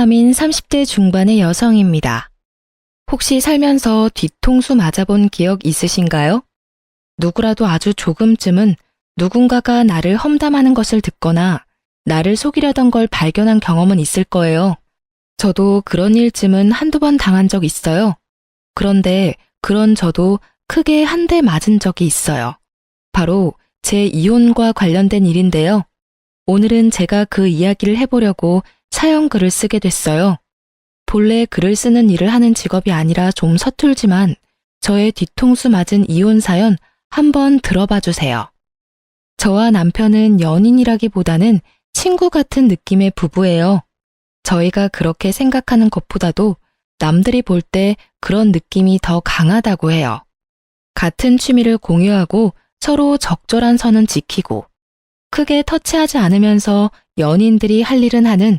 암인 30대 중반의 여성입니다. 혹시 살면서 뒤통수 맞아본 기억 있으신가요? 누구라도 아주 조금쯤은 누군가가 나를 험담하는 것을 듣거나 나를 속이려던 걸 발견한 경험은 있을 거예요. 저도 그런 일쯤은 한두 번 당한 적 있어요. 그런데 그런 저도 크게 한 대 맞은 적이 있어요. 바로 제 이혼과 관련된 일인데요. 오늘은 제가 그 이야기를 해보려고 사연글을 쓰게 됐어요. 본래 글을 쓰는 일을 하는 직업이 아니라 좀 서툴지만 저의 뒤통수 맞은 이혼 사연 한번 들어봐 주세요. 저와 남편은 연인이라기보다는 친구 같은 느낌의 부부예요. 저희가 그렇게 생각하는 것보다도 남들이 볼 때 그런 느낌이 더 강하다고 해요. 같은 취미를 공유하고 서로 적절한 선은 지키고 크게 터치하지 않으면서 연인들이 할 일은 하는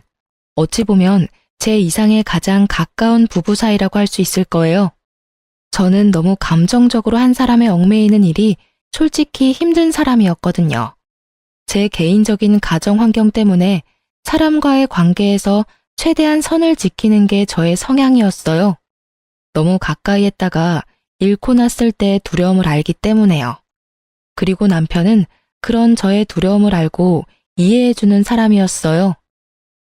어찌 보면 제 이상의 가장 가까운 부부 사이라고 할 수 있을 거예요. 저는 너무 감정적으로 한 사람의 얽매이는 일이 솔직히 힘든 사람이었거든요. 제 개인적인 가정 환경 때문에 사람과의 관계에서 최대한 선을 지키는 게 저의 성향이었어요. 너무 가까이 했다가 잃고 났을 때 두려움을 알기 때문에요. 그리고 남편은 그런 저의 두려움을 알고 이해해주는 사람이었어요.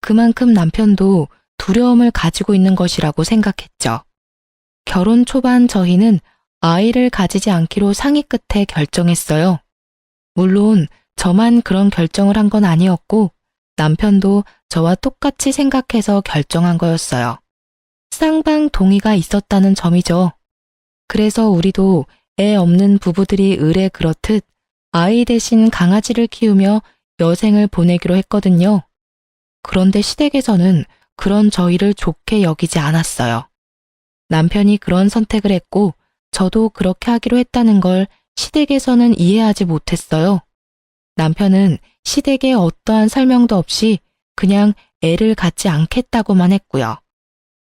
그만큼 남편도 두려움을 가지고 있는 것이라고 생각했죠. 결혼 초반 저희는 아이를 가지지 않기로 상의 끝에 결정했어요. 물론 저만 그런 결정을 한 건 아니었고 남편도 저와 똑같이 생각해서 결정한 거였어요. 쌍방 동의가 있었다는 점이죠. 그래서 우리도 애 없는 부부들이 의례 그렇듯 아이 대신 강아지를 키우며 여생을 보내기로 했거든요. 그런데 시댁에서는 그런 저희를 좋게 여기지 않았어요. 남편이 그런 선택을 했고 저도 그렇게 하기로 했다는 걸 시댁에서는 이해하지 못했어요. 남편은 시댁에 어떠한 설명도 없이 그냥 애를 갖지 않겠다고만 했고요.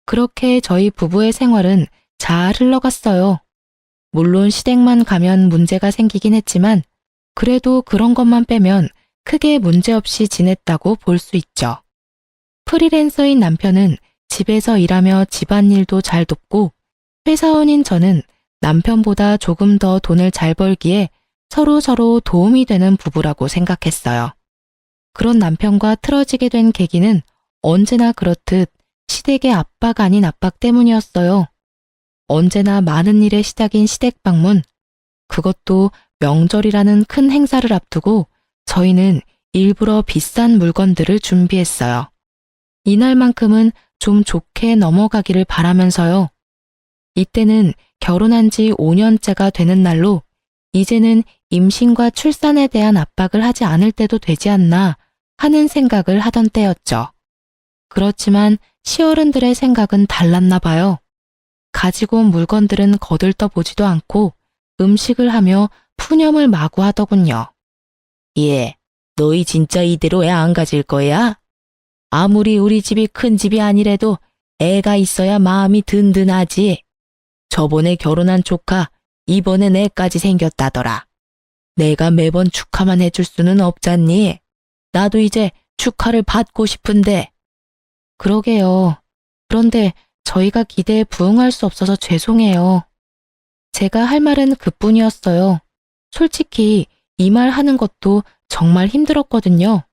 그렇게 저희 부부의 생활은 잘 흘러갔어요. 물론 시댁만 가면 문제가 생기긴 했지만 그래도 그런 것만 빼면 크게 문제없이 지냈다고 볼 수 있죠. 프리랜서인 남편은 집에서 일하며 집안일도 잘 돕고 회사원인 저는 남편보다 조금 더 돈을 잘 벌기에 서로 도움이 되는 부부라고 생각했어요. 그런 남편과 틀어지게 된 계기는 언제나 그렇듯 시댁의 압박 아닌 압박 때문이었어요. 언제나 많은 일의 시작인 시댁 방문, 그것도 명절이라는 큰 행사를 앞두고 저희는 일부러 비싼 물건들을 준비했어요. 이날만큼은 좀 좋게 넘어가기를 바라면서요. 이때는 결혼한 지 5년째가 되는 날로 이제는 임신과 출산에 대한 압박을 하지 않을 때도 되지 않나 하는 생각을 하던 때였죠. 그렇지만 시어른들의 생각은 달랐나 봐요. 가지고 온 물건들은 거들떠보지도 않고 음식을 하며 푸념을 마구 하더군요. 예, 너희 진짜 이대로 애 안 가질 거야? 아무리 우리 집이 큰 집이 아니래도 애가 있어야 마음이 든든하지. 저번에 결혼한 조카 이번엔 애까지 생겼다더라. 내가 매번 축하만 해줄 수는 없잖니. 나도 이제 축하를 받고 싶은데. 그러게요. 그런데 저희가 기대에 부응할 수 없어서 죄송해요. 제가 할 말은 그뿐이었어요. 솔직히 이 말 하는 것도 정말 힘들었거든요.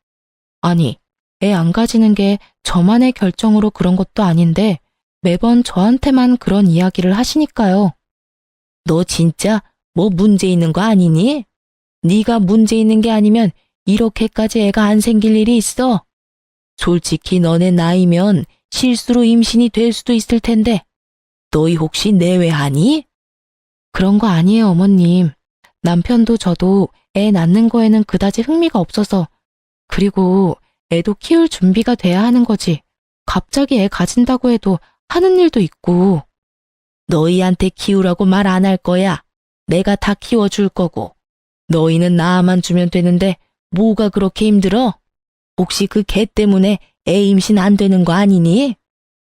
아니, 애 안 가지는 게 저만의 결정으로 그런 것도 아닌데 매번 저한테만 그런 이야기를 하시니까요. 너 진짜 뭐 문제 있는 거 아니니? 네가 문제 있는 게 아니면 이렇게까지 애가 안 생길 일이 있어? 솔직히 너네 나이면 실수로 임신이 될 수도 있을 텐데 너희 혹시 내외하니? 그런 거 아니에요, 어머님. 남편도 저도 애 낳는 거에는 그다지 흥미가 없어서 그리고 애도 키울 준비가 돼야 하는 거지. 갑자기 애 가진다고 해도 하는 일도 있고. 너희한테 키우라고 말 안 할 거야. 내가 다 키워줄 거고. 너희는 나만 주면 되는데 뭐가 그렇게 힘들어? 혹시 그 개 때문에 애 임신 안 되는 거 아니니?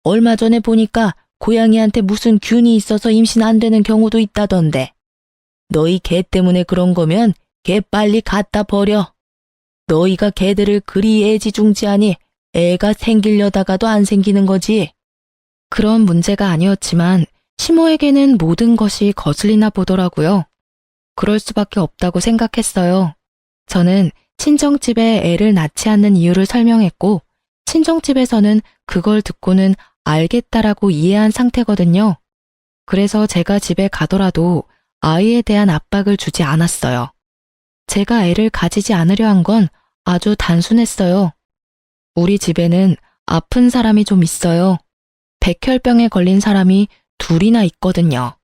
얼마 전에 보니까 고양이한테 무슨 균이 있어서 임신 안 되는 경우도 있다던데. 너희 개 때문에 그런 거면 개 빨리 갖다 버려. 너희가 개들을 그리 애지중지하니 애가 생기려다가도 안 생기는 거지. 그런 문제가 아니었지만 시모에게는 모든 것이 거슬리나 보더라고요. 그럴 수밖에 없다고 생각했어요. 저는 친정집에 애를 낳지 않는 이유를 설명했고 친정집에서는 그걸 듣고는 알겠다라고 이해한 상태거든요. 그래서 제가 집에 가더라도 아이에 대한 압박을 주지 않았어요. 제가 애를 가지지 않으려 한 건 아주 단순했어요. 우리 집에는 아픈 사람이 좀 있어요. 백혈병에 걸린 사람이 둘이나 있거든요.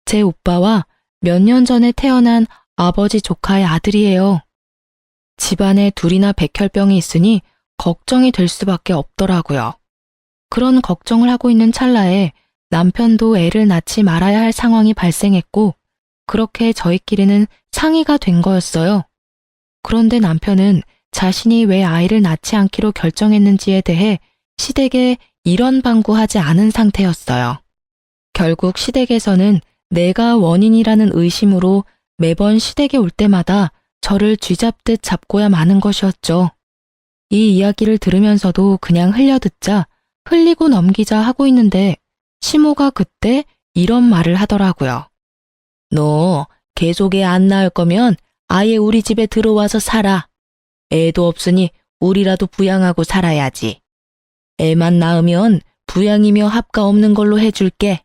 제 오빠와 몇 년 전에 태어난 아버지 조카의 아들이에요. 집안에 둘이나 백혈병이 있으니 걱정이 될 수밖에 없더라고요. 그런 걱정을 하고 있는 찰나에 남편도 애를 낳지 말아야 할 상황이 발생했고 그렇게 저희끼리는 상의가 된 거였어요. 그런데 남편은 자신이 왜 아이를 낳지 않기로 결정했는지에 대해 시댁에 이런 방구하지 않은 상태였어요. 결국 시댁에서는 내가 원인이라는 의심으로 매번 시댁에 올 때마다 저를 쥐잡듯 잡고야 마는 것이었죠. 이 이야기를 들으면서도 그냥 흘려듣자 흘리고 넘기자 하고 있는데 시모가 그때 이런 말을 하더라고요. 너 계속 애 안 낳을 거면 아예 우리 집에 들어와서 살아. 애도 없으니 우리라도 부양하고 살아야지. 애만 낳으면 부양이며 합가 없는 걸로 해줄게.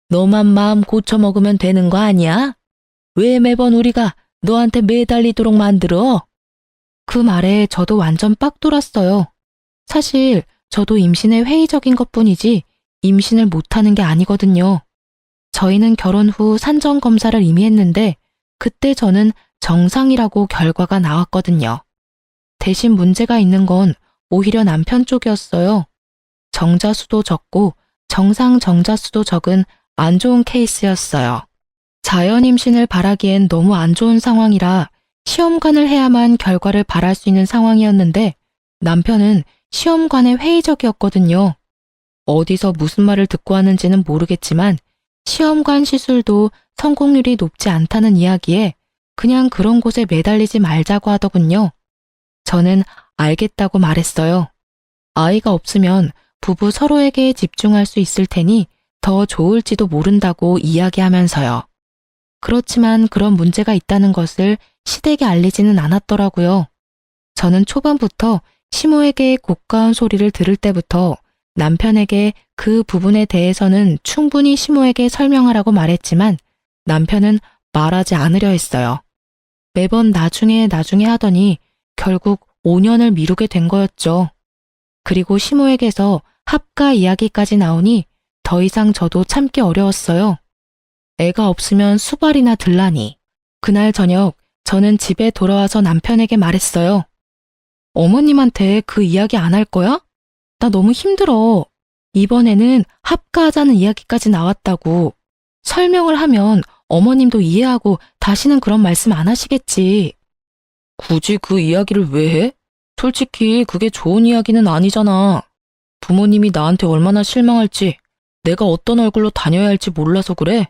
너만 마음 고쳐먹으면 되는 거 아니야? 왜 매번 우리가 너한테 매달리도록 만들어? 그 말에 저도 완전 빡 돌았어요. 사실 저도 임신에 회의적인 것뿐이지 임신을 못하는 게 아니거든요. 저희는 결혼 후 산정 검사를 이미 했는데 그때 저는 정상이라고 결과가 나왔거든요. 대신 문제가 있는 건 오히려 남편 쪽이었어요. 정자수도 적고 정상 정자수도 적은 안 좋은 케이스였어요. 자연 임신을 바라기엔 너무 안 좋은 상황이라 시험관을 해야만 결과를 바랄 수 있는 상황이었는데 남편은 시험관에 회의적이었거든요. 어디서 무슨 말을 듣고 왔는지는 모르겠지만 시험관 시술도 성공률이 높지 않다는 이야기에 그냥 그런 곳에 매달리지 말자고 하더군요. 저는 알겠다고 말했어요. 아이가 없으면 부부 서로에게 집중할 수 있을 테니 더 좋을지도 모른다고 이야기하면서요. 그렇지만 그런 문제가 있다는 것을 시댁에 알리지는 않았더라고요. 저는 초반부터 시모에게 고가운 소리를 들을 때부터 남편에게 그 부분에 대해서는 충분히 시모에게 설명하라고 말했지만 남편은 말하지 않으려 했어요. 매번 나중에 하더니 결국 5년을 미루게 된 거였죠. 그리고 시모에게서 합가 이야기까지 나오니 더 이상 저도 참기 어려웠어요. 애가 없으면 수발이나 들라니. 그날 저녁 저는 집에 돌아와서 남편에게 말했어요. 어머님한테 그 이야기 안 할 거야? 나 너무 힘들어. 이번에는 합가하자는 이야기까지 나왔다고. 설명을 하면 어머님도 이해하고 다시는 그런 말씀 안 하시겠지. 굳이 그 이야기를 왜 해? 솔직히 그게 좋은 이야기는 아니잖아. 부모님이 나한테 얼마나 실망할지, 내가 어떤 얼굴로 다녀야 할지 몰라서 그래.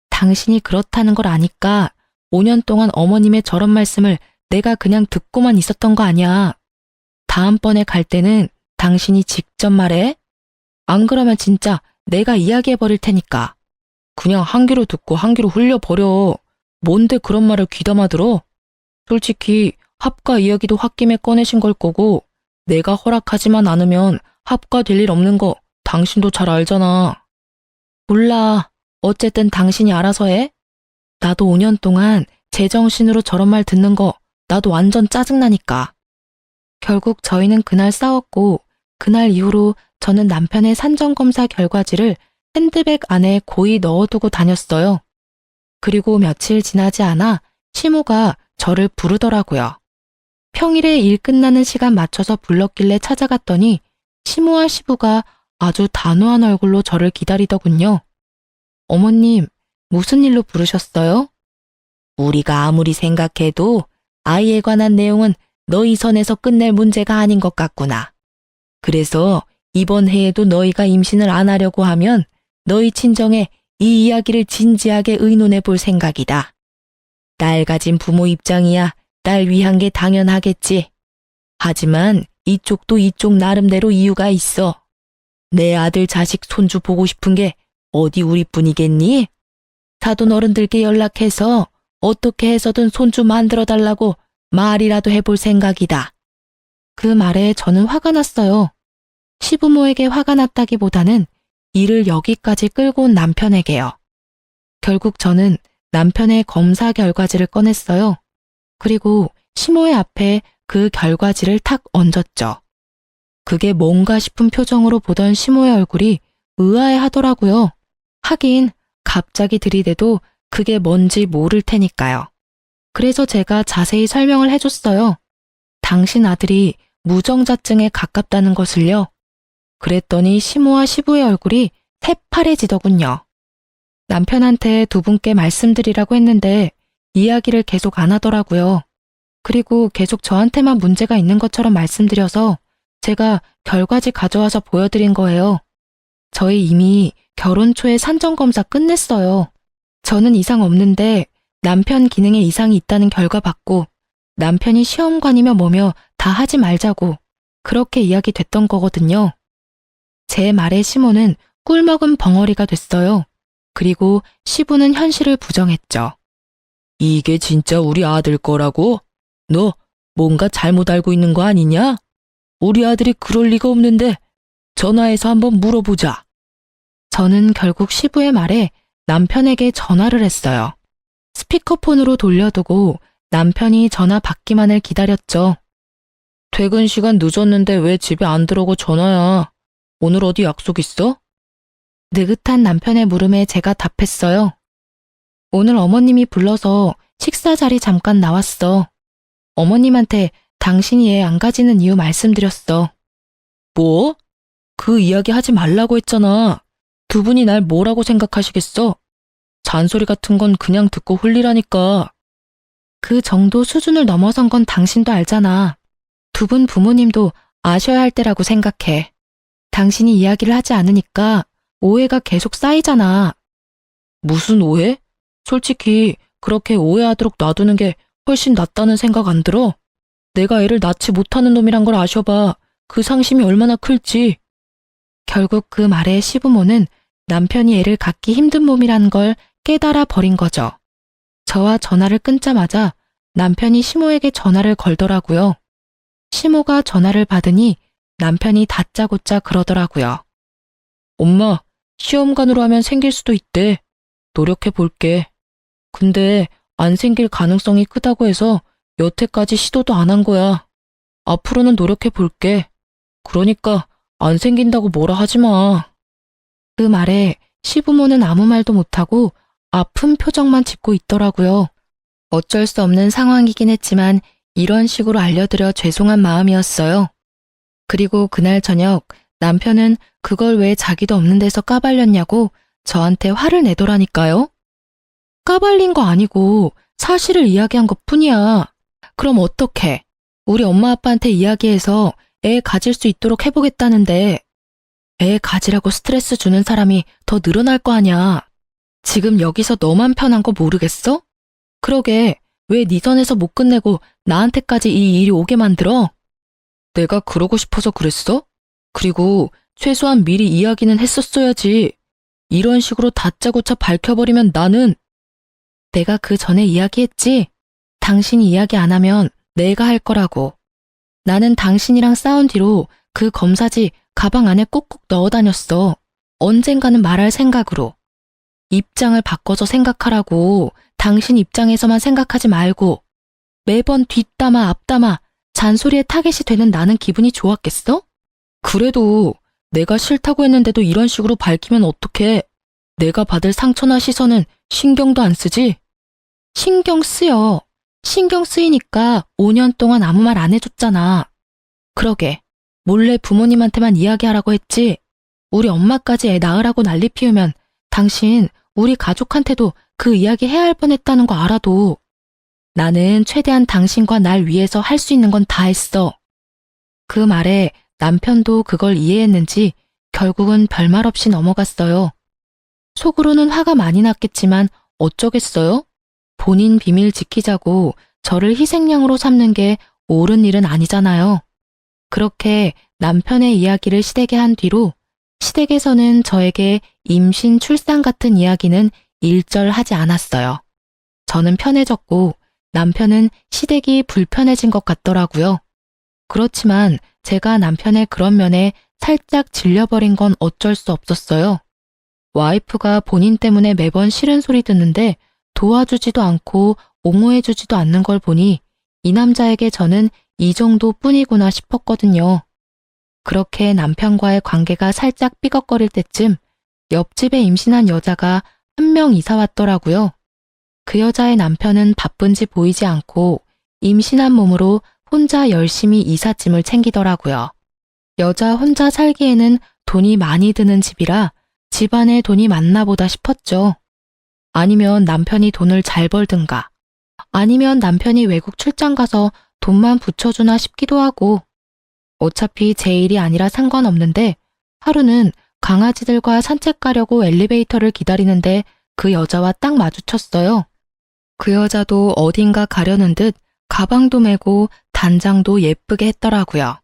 당신이 그렇다는 걸 아니까 5년 동안 어머님의 저런 말씀을 내가 그냥 듣고만 있었던 거 아니야. 다음번에 갈 때는 당신이 직접 말해. 안 그러면 진짜 내가 이야기해버릴 테니까. 그냥 한 귀로 듣고 한 귀로 흘려버려. 뭔데 그런 말을 귀담아 들어? 솔직히 합가 이야기도 홧김에 꺼내신 걸 거고 내가 허락하지만 않으면 합가 될 일 없는 거 당신도 잘 알잖아. 몰라. 어쨌든 당신이 알아서 해. 나도 5년 동안 제정신으로 저런 말 듣는 거 나도 완전 짜증나니까. 결국 저희는 그날 싸웠고 그날 이후로 저는 남편의 산정검사 결과지를 핸드백 안에 고이 넣어두고 다녔어요. 그리고 며칠 지나지 않아 시모가 저를 부르더라고요. 평일에 일 끝나는 시간 맞춰서 불렀길래 찾아갔더니 시모와 시부가 아주 단호한 얼굴로 저를 기다리더군요. 어머님, 무슨 일로 부르셨어요? 우리가 아무리 생각해도 아이에 관한 내용은 너희 선에서 끝낼 문제가 아닌 것 같구나. 그래서 이번 해에도 너희가 임신을 안 하려고 하면 너희 친정에 이 이야기를 진지하게 의논해 볼 생각이다. 딸 가진 부모 입장이야 딸 위한 게 당연하겠지. 하지만 이쪽도 이쪽 나름대로 이유가 있어. 내 아들 자식 손주 보고 싶은 게 어디 우리뿐이겠니? 사돈 어른들께 연락해서 어떻게 해서든 손주 만들어 달라고 말이라도 해볼 생각이다. 그 말에 저는 화가 났어요. 시부모에게 화가 났다기보다는 일을 여기까지 끌고 온 남편에게요. 결국 저는 남편의 검사 결과지를 꺼냈어요. 그리고 시모의 앞에 그 결과지를 탁 얹었죠. 그게 뭔가 싶은 표정으로 보던 시모의 얼굴이 의아해 하더라고요. 하긴 갑자기 들이대도 그게 뭔지 모를 테니까요. 그래서 제가 자세히 설명을 해줬어요. 당신 아들이 무정자증에 가깝다는 것을요. 그랬더니 시모와 시부의 얼굴이 새파래지더군요. 남편한테 두 분께 말씀드리라고 했는데 이야기를 계속 안 하더라고요. 그리고 계속 저한테만 문제가 있는 것처럼 말씀드려서 제가 결과지 가져와서 보여드린 거예요. 저희 이미 결혼 초에 산정검사 끝냈어요. 저는 이상 없는데 남편 기능에 이상이 있다는 결과 받고 남편이 시험관이며 뭐며 다 하지 말자고 그렇게 이야기됐던 거거든요. 제 말에 시모는 꿀먹은 벙어리가 됐어요. 그리고 시부는 현실을 부정했죠. 이게 진짜 우리 아들 거라고? 너 뭔가 잘못 알고 있는 거 아니냐? 우리 아들이 그럴 리가 없는데 전화해서 한번 물어보자. 저는 결국 시부의 말에 남편에게 전화를 했어요. 스피커폰으로 돌려두고 남편이 전화 받기만을 기다렸죠. 퇴근 시간 늦었는데 왜 집에 안 들어오고 전화야? 오늘 어디 약속 있어? 느긋한 남편의 물음에 제가 답했어요. 오늘 어머님이 불러서 식사 자리 잠깐 나왔어. 어머님한테 당신이 애 안 가지는 이유 말씀드렸어. 뭐? 그 이야기 하지 말라고 했잖아. 두 분이 날 뭐라고 생각하시겠어? 잔소리 같은 건 그냥 듣고 흘리라니까. 그 정도 수준을 넘어선 건 당신도 알잖아. 두 분 부모님도 아셔야 할 때라고 생각해. 당신이 이야기를 하지 않으니까 오해가 계속 쌓이잖아. 무슨 오해? 솔직히 그렇게 오해하도록 놔두는 게 훨씬 낫다는 생각 안 들어? 내가 애를 낳지 못하는 놈이란 걸 아셔봐. 그 상심이 얼마나 클지. 결국 그 말에 시부모는 남편이 애를 갖기 힘든 몸이란 걸 깨달아 버린 거죠. 저와 전화를 끊자마자 남편이 시모에게 전화를 걸더라고요. 시모가 전화를 받으니 남편이 다짜고짜 그러더라고요. 엄마, 시험관으로 하면 생길 수도 있대. 노력해 볼게. 근데 안 생길 가능성이 크다고 해서 여태까지 시도도 안 한 거야. 앞으로는 노력해 볼게. 그러니까 안 생긴다고 뭐라 하지 마. 그 말에 시부모는 아무 말도 못하고 아픈 표정만 짓고 있더라고요. 어쩔 수 없는 상황이긴 했지만 이런 식으로 알려드려 죄송한 마음이었어요. 그리고 그날 저녁 남편은 그걸 왜 자기도 없는 데서 까발렸냐고 저한테 화를 내더라니까요. 까발린 거 아니고 사실을 이야기한 것 뿐이야. 그럼 어떡해? 우리 엄마 아빠한테 이야기해서 애 가질 수 있도록 해보겠다는데 애 가지라고 스트레스 주는 사람이 더 늘어날 거 아냐. 지금 여기서 너만 편한 거 모르겠어? 그러게 왜 네 선에서 못 끝내고 나한테까지 이 일이 오게 만들어? 내가 그러고 싶어서 그랬어? 그리고 최소한 미리 이야기는 했었어야지. 이런 식으로 다짜고짜 밝혀버리면 나는 내가 그 전에 이야기했지? 당신이 이야기 안 하면 내가 할 거라고. 나는 당신이랑 싸운 뒤로 그 검사지 가방 안에 꾹꾹 넣어 다녔어. 언젠가는 말할 생각으로. 입장을 바꿔서 생각하라고. 당신 입장에서만 생각하지 말고. 매번 뒷담화 앞담화 잔소리에 타겟이 되는 나는 기분이 좋았겠어? 그래도 내가 싫다고 했는데도 이런 식으로 밝히면 어떡해. 내가 받을 상처나 시선은 신경도 안 쓰지? 신경 쓰여. 신경 쓰이니까 5년 동안 아무 말 안 해줬잖아. 그러게 몰래 부모님한테만 이야기하라고 했지. 우리 엄마까지 애 낳으라고 난리 피우면 당신 우리 가족한테도 그 이야기 해야 할 뻔했다는 거 알아도 나는 최대한 당신과 날 위해서 할 수 있는 건 다 했어. 그 말에 남편도 그걸 이해했는지 결국은 별말 없이 넘어갔어요. 속으로는 화가 많이 났겠지만 어쩌겠어요? 본인 비밀 지키자고 저를 희생양으로 삼는 게 옳은 일은 아니잖아요. 그렇게 남편의 이야기를 시댁에 한 뒤로 시댁에서는 저에게 임신, 출산 같은 이야기는 일절 하지 않았어요. 저는 편해졌고 남편은 시댁이 불편해진 것 같더라고요. 그렇지만 제가 남편의 그런 면에 살짝 질려버린 건 어쩔 수 없었어요. 와이프가 본인 때문에 매번 싫은 소리 듣는데 도와주지도 않고 옹호해주지도 않는 걸 보니 이 남자에게 저는 이 정도뿐이구나 싶었거든요. 그렇게 남편과의 관계가 살짝 삐걱거릴 때쯤 옆집에 임신한 여자가 한 명 이사 왔더라고요. 그 여자의 남편은 바쁜지 보이지 않고 임신한 몸으로 혼자 열심히 이삿짐을 챙기더라고요. 여자 혼자 살기에는 돈이 많이 드는 집이라 집안에 돈이 많나 보다 싶었죠. 아니면 남편이 돈을 잘 벌든가, 아니면 남편이 외국 출장 가서 돈만 붙여주나 싶기도 하고, 어차피 제 일이 아니라 상관없는데 하루는 강아지들과 산책 가려고 엘리베이터를 기다리는데 그 여자와 딱 마주쳤어요. 그 여자도 어딘가 가려는 듯 가방도 메고 단장도 예쁘게 했더라고요.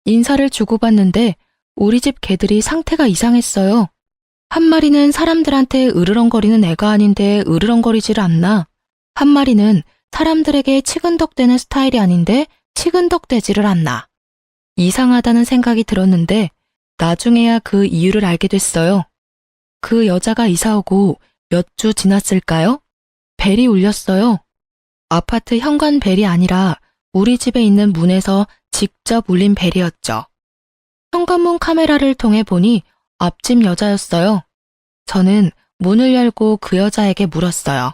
인사를 주고받는데 우리 집 개들이 상태가 이상했어요. 한 마리는 사람들한테 으르렁거리는 애가 아닌데 으르렁거리질 않나. 한 마리는 사람들에게 치근덕대는 스타일이 아닌데 치근덕대지를 않나. 이상하다는 생각이 들었는데 나중에야 그 이유를 알게 됐어요. 그 여자가 이사 오고 몇 주 지났을까요? 벨이 울렸어요. 아파트 현관 벨이 아니라 우리 집에 있는 문에서 직접 울린 벨이었죠. 현관문 카메라를 통해 보니 앞집 여자였어요. 저는 문을 열고 그 여자에게 물었어요.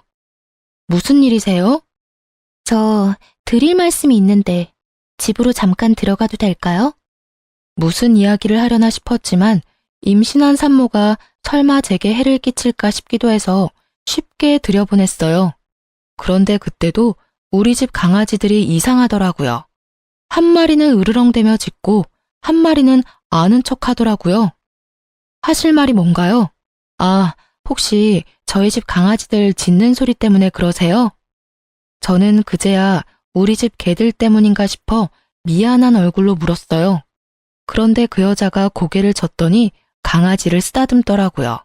무슨 일이세요? 저 드릴 말씀이 있는데 집으로 잠깐 들어가도 될까요? 무슨 이야기를 하려나 싶었지만 임신한 산모가 설마 제게 해를 끼칠까 싶기도 해서 쉽게 들여보냈어요. 그런데 그때도 우리 집 강아지들이 이상하더라고요. 한 마리는 으르렁대며 짖고 한 마리는 아는 척 하더라고요. 하실 말이 뭔가요? 아, 혹시 저희 집 강아지들 짖는 소리 때문에 그러세요? 저는 그제야 우리 집 개들 때문인가 싶어 미안한 얼굴로 물었어요. 그런데 그 여자가 고개를 젓더니 강아지를 쓰다듬더라고요.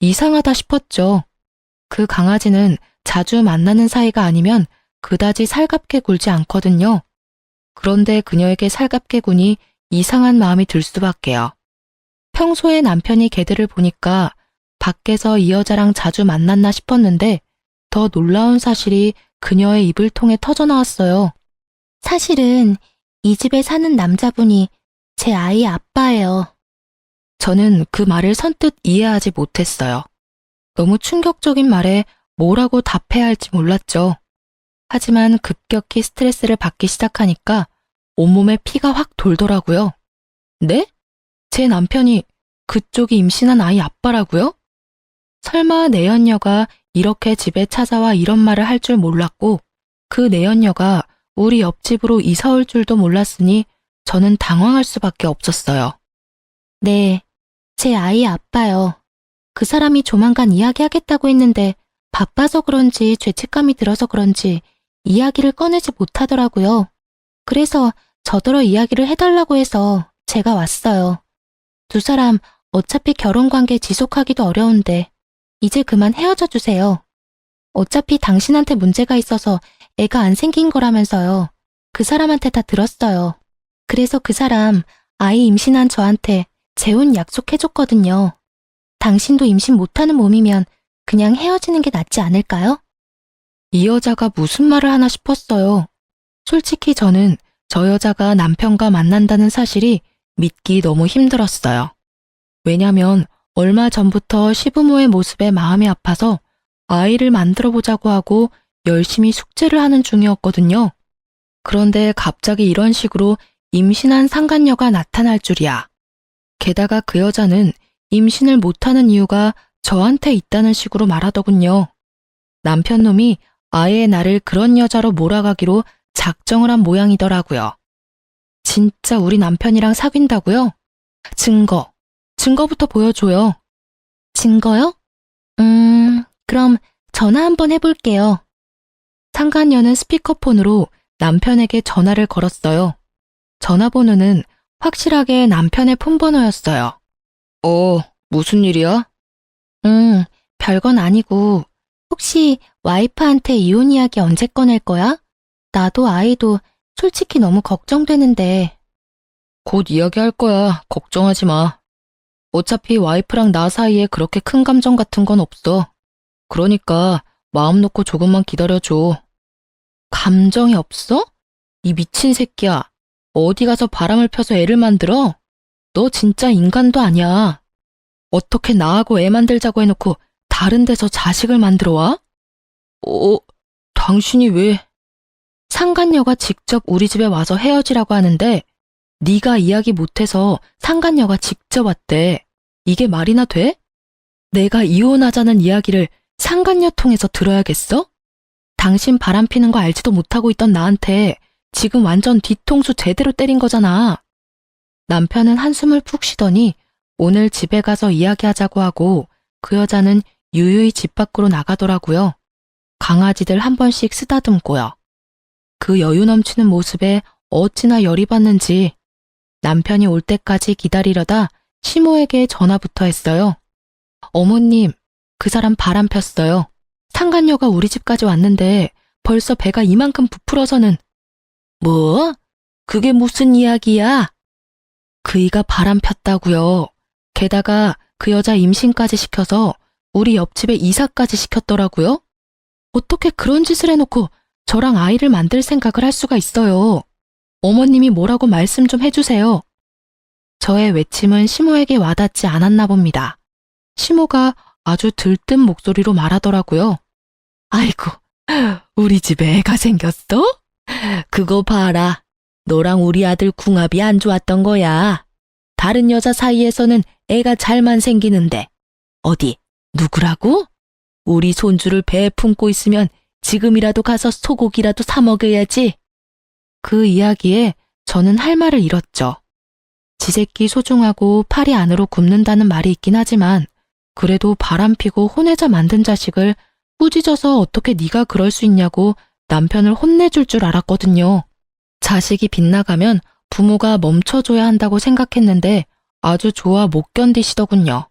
이상하다 싶었죠. 그 강아지는 자주 만나는 사이가 아니면 그다지 살갑게 굴지 않거든요. 그런데 그녀에게 살갑게 구니 이상한 마음이 들 수밖에요. 평소에 남편이 개들을 보니까 밖에서 이 여자랑 자주 만났나 싶었는데 더 놀라운 사실이 그녀의 입을 통해 터져나왔어요. 사실은 이 집에 사는 남자분이 제 아이 아빠예요. 저는 그 말을 선뜻 이해하지 못했어요. 너무 충격적인 말에 뭐라고 답해야 할지 몰랐죠. 하지만 급격히 스트레스를 받기 시작하니까 온몸에 피가 확 돌더라고요. 네? 제 남편이 그쪽이 임신한 아이 아빠라고요? 설마 내연녀가 이렇게 집에 찾아와 이런 말을 할 줄 몰랐고 그 내연녀가 우리 옆집으로 이사 올 줄도 몰랐으니 저는 당황할 수밖에 없었어요. 네, 제 아이 아빠요. 그 사람이 조만간 이야기하겠다고 했는데 바빠서 그런지 죄책감이 들어서 그런지 이야기를 꺼내지 못하더라고요. 그래서 저더러 이야기를 해달라고 해서 제가 왔어요. 두 사람 어차피 결혼관계 지속하기도 어려운데 이제 그만 헤어져 주세요. 어차피 당신한테 문제가 있어서 애가 안 생긴 거라면서요. 그 사람한테 다 들었어요. 그래서 그 사람 아이 임신한 저한테 재혼 약속해줬거든요. 당신도 임신 못하는 몸이면 그냥 헤어지는 게 낫지 않을까요? 이 여자가 무슨 말을 하나 싶었어요. 솔직히 저는 저 여자가 남편과 만난다는 사실이 믿기 너무 힘들었어요. 왜냐면 얼마 전부터 시부모의 모습에 마음이 아파서 아이를 만들어 보자고 하고 열심히 숙제를 하는 중이었거든요. 그런데 갑자기 이런 식으로 임신한 상간녀가 나타날 줄이야. 게다가 그 여자는 임신을 못하는 이유가 저한테 있다는 식으로 말하더군요. 남편 놈이 아예 나를 그런 여자로 몰아가기로 작정을 한 모양이더라고요. 진짜 우리 남편이랑 사귄다고요? 증거부터 보여줘요. 증거요? 그럼 전화 한번 해볼게요. 상간녀는 스피커폰으로 남편에게 전화를 걸었어요. 전화번호는 확실하게 남편의 폰번호였어요. 무슨 일이야? 별건 아니고 혹시 와이프한테 이혼 이야기 언제 꺼낼 거야? 나도 아이도 솔직히 너무 걱정되는데. 곧 이야기할 거야. 걱정하지 마. 어차피 와이프랑 나 사이에 그렇게 큰 감정 같은 건 없어. 그러니까 마음 놓고 조금만 기다려줘. 감정이 없어? 이 미친 새끼야. 어디 가서 바람을 펴서 애를 만들어? 너 진짜 인간도 아니야. 어떻게 나하고 애 만들자고 해놓고 다른 데서 자식을 만들어 와? 당신이 왜? 상간녀가 직접 우리 집에 와서 헤어지라고 하는데 네가 이야기 못해서 상간녀가 직접 왔대. 이게 말이나 돼? 내가 이혼하자는 이야기를 상간녀 통해서 들어야겠어? 당신 바람 피는 거 알지도 못하고 있던 나한테 지금 완전 뒤통수 제대로 때린 거잖아. 남편은 한숨을 푹 쉬더니 오늘 집에 가서 이야기하자고 하고 그 여자는 유유히 집 밖으로 나가더라고요. 강아지들 한 번씩 쓰다듬고요. 그 여유 넘치는 모습에 어찌나 열이 받는지 남편이 올 때까지 기다리려다 시모에게 전화부터 했어요. 어머님, 그 사람 바람 폈어요. 상간녀가 우리 집까지 왔는데 벌써 배가 이만큼 부풀어서는. 뭐? 그게 무슨 이야기야? 그이가 바람 폈다고요. 게다가 그 여자 임신까지 시켜서 우리 옆집에 이사까지 시켰더라고요. 어떻게 그런 짓을 해놓고 저랑 아이를 만들 생각을 할 수가 있어요. 어머님이 뭐라고 말씀 좀 해주세요. 저의 외침은 시모에게 와닿지 않았나 봅니다. 시모가 아주 들뜬 목소리로 말하더라고요. 아이고, 우리 집에 애가 생겼어? 그거 봐라. 너랑 우리 아들 궁합이 안 좋았던 거야. 다른 여자 사이에서는 애가 잘만 생기는데. 어디, 누구라고? 우리 손주를 배에 품고 있으면 지금이라도 가서 소고기라도 사 먹여야지. 그 이야기에 저는 할 말을 잃었죠. 지 새끼 소중하고 팔이 안으로 굽는다는 말이 있긴 하지만 그래도 바람피고 혼외자 만든 자식을 꾸짖어서 어떻게 네가 그럴 수 있냐고 남편을 혼내줄 줄 알았거든요. 자식이 빗나가면 부모가 멈춰줘야 한다고 생각했는데 아주 좋아 못 견디시더군요.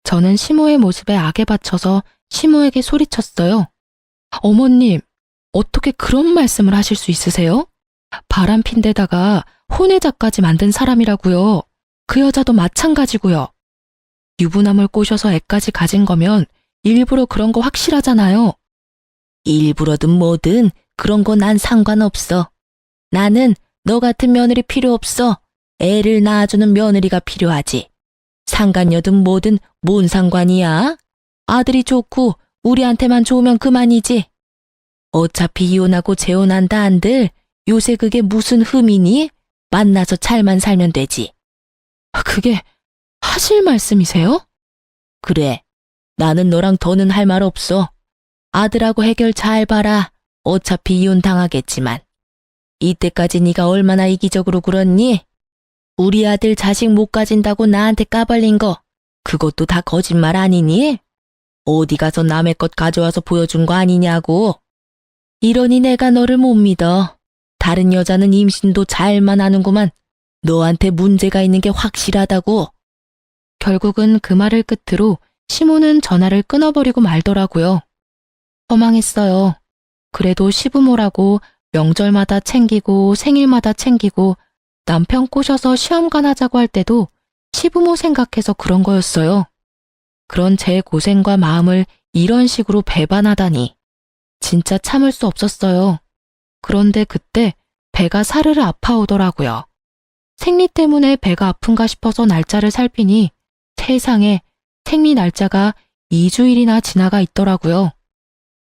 저는 시모의 모습에 악에 받쳐서 시모에게 소리쳤어요. 어머님, 어떻게 그런 말씀을 하실 수 있으세요? 바람핀 데다가 혼외자까지 만든 사람이라고요. 그 여자도 마찬가지고요. 유부남을 꼬셔서 애까지 가진 거면 일부러 그런 거 확실하잖아요. 일부러든 뭐든 그런 거 난 상관없어. 나는 너 같은 며느리 필요 없어. 애를 낳아주는 며느리가 필요하지. 상간녀든 뭐든 뭔 상관이야? 아들이 좋고 우리한테만 좋으면 그만이지. 어차피 이혼하고 재혼한다 한들 요새 그게 무슨 흠이니? 만나서 잘만 살면 되지. 그게 하실 말씀이세요? 그래. 나는 너랑 더는 할 말 없어. 아들하고 해결 잘 봐라. 어차피 이혼 당하겠지만. 이때까지 네가 얼마나 이기적으로 굴었니? 우리 아들 자식 못 가진다고 나한테 까발린 거 그것도 다 거짓말 아니니? 어디 가서 남의 것 가져와서 보여준 거 아니냐고. 이러니 내가 너를 못 믿어. 다른 여자는 임신도 잘만 하는구만. 너한테 문제가 있는 게 확실하다고. 결국은 그 말을 끝으로 시모는 전화를 끊어버리고 말더라고요. 허망했어요. 그래도 시부모라고 명절마다 챙기고 생일마다 챙기고 남편 꼬셔서 시험관 하자고 할 때도 시부모 생각해서 그런 거였어요. 그런 제 고생과 마음을 이런 식으로 배반하다니. 진짜 참을 수 없었어요. 그런데 그때 배가 사르르 아파오더라고요. 생리 때문에 배가 아픈가 싶어서 날짜를 살피니 세상에 생리 날짜가 2주일이나 지나가 있더라고요.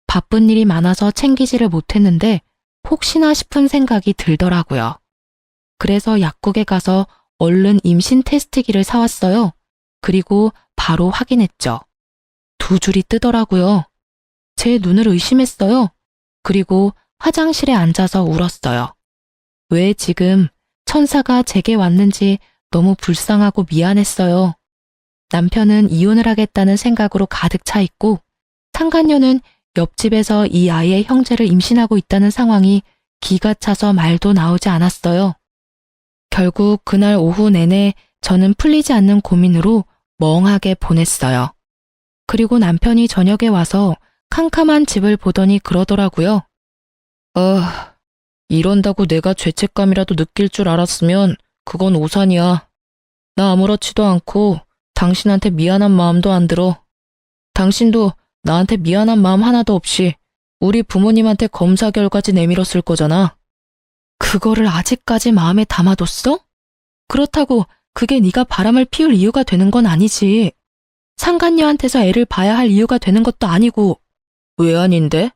바쁜 일이 많아서 챙기지를 못했는데 혹시나 싶은 생각이 들더라고요. 그래서 약국에 가서 얼른 임신 테스트기를 사왔어요. 그리고 바로 확인했죠. 2줄이 뜨더라고요. 제 눈을 의심했어요. 그리고 화장실에 앉아서 울었어요. 왜 지금 천사가 제게 왔는지 너무 불쌍하고 미안했어요. 남편은 이혼을 하겠다는 생각으로 가득 차 있고 상간녀는 옆집에서 이 아이의 형제를 임신하고 있다는 상황이 기가 차서 말도 나오지 않았어요. 결국 그날 오후 내내 저는 풀리지 않는 고민으로 멍하게 보냈어요. 그리고 남편이 저녁에 와서 캄캄한 집을 보더니 그러더라고요. 이런다고 내가 죄책감이라도 느낄 줄 알았으면 그건 오산이야. 나 아무렇지도 않고 당신한테 미안한 마음도 안 들어. 당신도 나한테 미안한 마음 하나도 없이 우리 부모님한테 검사 결과지 내밀었을 거잖아. 그거를 아직까지 마음에 담아뒀어? 그렇다고 그게 네가 바람을 피울 이유가 되는 건 아니지. 상간녀한테서 애를 봐야 할 이유가 되는 것도 아니고. 왜 아닌데?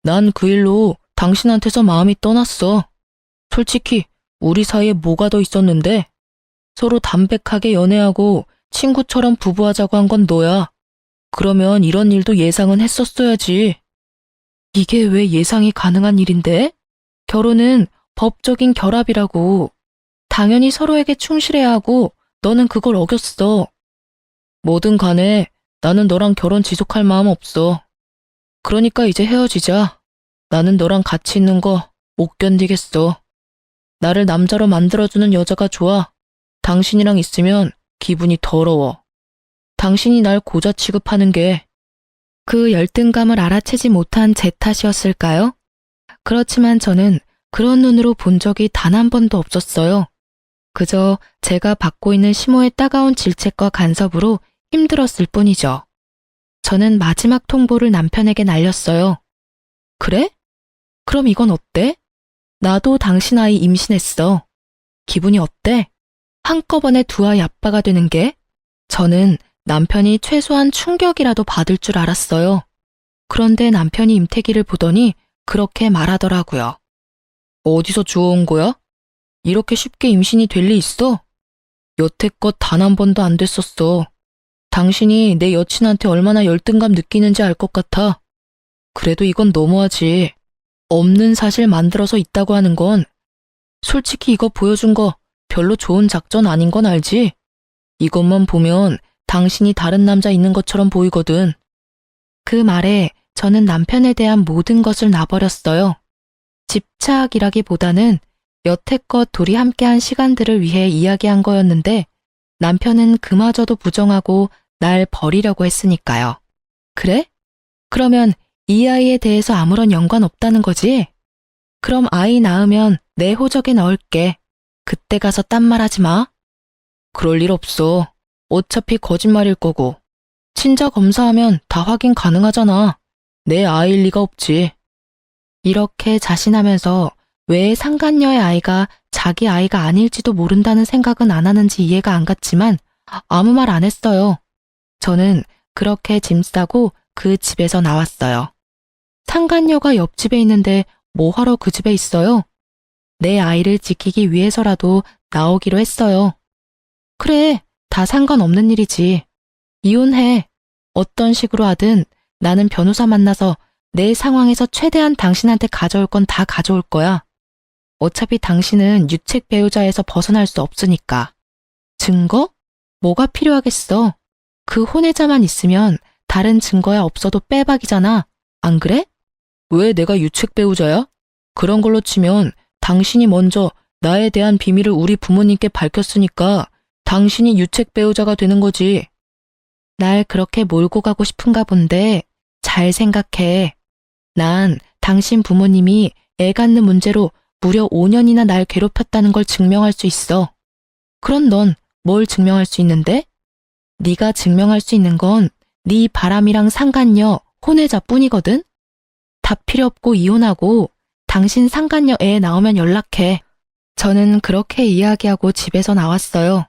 난 그 일로 당신한테서 마음이 떠났어. 솔직히 우리 사이에 뭐가 더 있었는데? 서로 담백하게 연애하고 친구처럼 부부하자고 한 건 너야. 그러면 이런 일도 예상은 했었어야지. 이게 왜 예상이 가능한 일인데? 결혼은 법적인 결합이라고. 당연히 서로에게 충실해야 하고 너는 그걸 어겼어. 뭐든 간에 나는 너랑 결혼 지속할 마음 없어. 그러니까 이제 헤어지자. 나는 너랑 같이 있는 거 못 견디겠어. 나를 남자로 만들어주는 여자가 좋아. 당신이랑 있으면 기분이 더러워. 당신이 날 고자 취급하는 게 그 열등감을 알아채지 못한 제 탓이었을까요? 그렇지만 저는 그런 눈으로 본 적이 단 한 번도 없었어요. 그저 제가 받고 있는 시모의 따가운 질책과 간섭으로 힘들었을 뿐이죠. 저는 마지막 통보를 남편에게 날렸어요. 그래? 그럼 이건 어때? 나도 당신 아이 임신했어. 기분이 어때? 한꺼번에 두 아이 아빠가 되는 게? 저는 남편이 최소한 충격이라도 받을 줄 알았어요. 그런데 남편이 임태기를 보더니 그렇게 말하더라고요. 어디서 주워온 거야? 이렇게 쉽게 임신이 될 리 있어? 여태껏 단 한 번도 안 됐었어. 당신이 내 여친한테 얼마나 열등감 느끼는지 알 것 같아. 그래도 이건 너무하지. 없는 사실 만들어서 있다고 하는 건 솔직히 이거 보여준 거 별로 좋은 작전 아닌 건 알지? 이것만 보면 당신이 다른 남자 있는 것처럼 보이거든. 그 말에 저는 남편에 대한 모든 것을 놔버렸어요. 집착이라기보다는 여태껏 둘이 함께한 시간들을 위해 이야기한 거였는데 남편은 그마저도 부정하고 날 버리려고 했으니까요. 그래? 그러면 이 아이에 대해서 아무런 연관 없다는 거지? 그럼 아이 낳으면 내 호적에 넣을게. 그때 가서 딴 말 하지 마. 그럴 일 없어. 어차피 거짓말일 거고. 친자 검사하면 다 확인 가능하잖아. 내 아이일 리가 없지. 이렇게 자신하면서 왜 상간녀의 아이가 자기 아이가 아닐지도 모른다는 생각은 안 하는지 이해가 안 갔지만 아무 말 안 했어요. 저는 그렇게 짐 싸고 그 집에서 나왔어요. 상간녀가 옆집에 있는데 뭐하러 그 집에 있어요? 내 아이를 지키기 위해서라도 나오기로 했어요. 그래, 다 상관없는 일이지. 이혼해. 어떤 식으로 하든 나는 변호사 만나서 내 상황에서 최대한 당신한테 가져올 건 다 가져올 거야. 어차피 당신은 유책 배우자에서 벗어날 수 없으니까. 증거? 뭐가 필요하겠어? 그 혼외자만 있으면 다른 증거야 없어도 빼박이잖아. 안 그래? 왜 내가 유책 배우자야? 그런 걸로 치면 당신이 먼저 나에 대한 비밀을 우리 부모님께 밝혔으니까 당신이 유책 배우자가 되는 거지. 날 그렇게 몰고 가고 싶은가 본데 잘 생각해. 난 당신 부모님이 애 갖는 문제로 무려 5년이나 날 괴롭혔다는 걸 증명할 수 있어. 그럼 넌 뭘 증명할 수 있는데? 네가 증명할 수 있는 건 네 바람이랑 상간녀, 혼외자뿐이거든? 다 필요 없고 이혼하고 당신 상간녀 애 나오면 연락해. 저는 그렇게 이야기하고 집에서 나왔어요.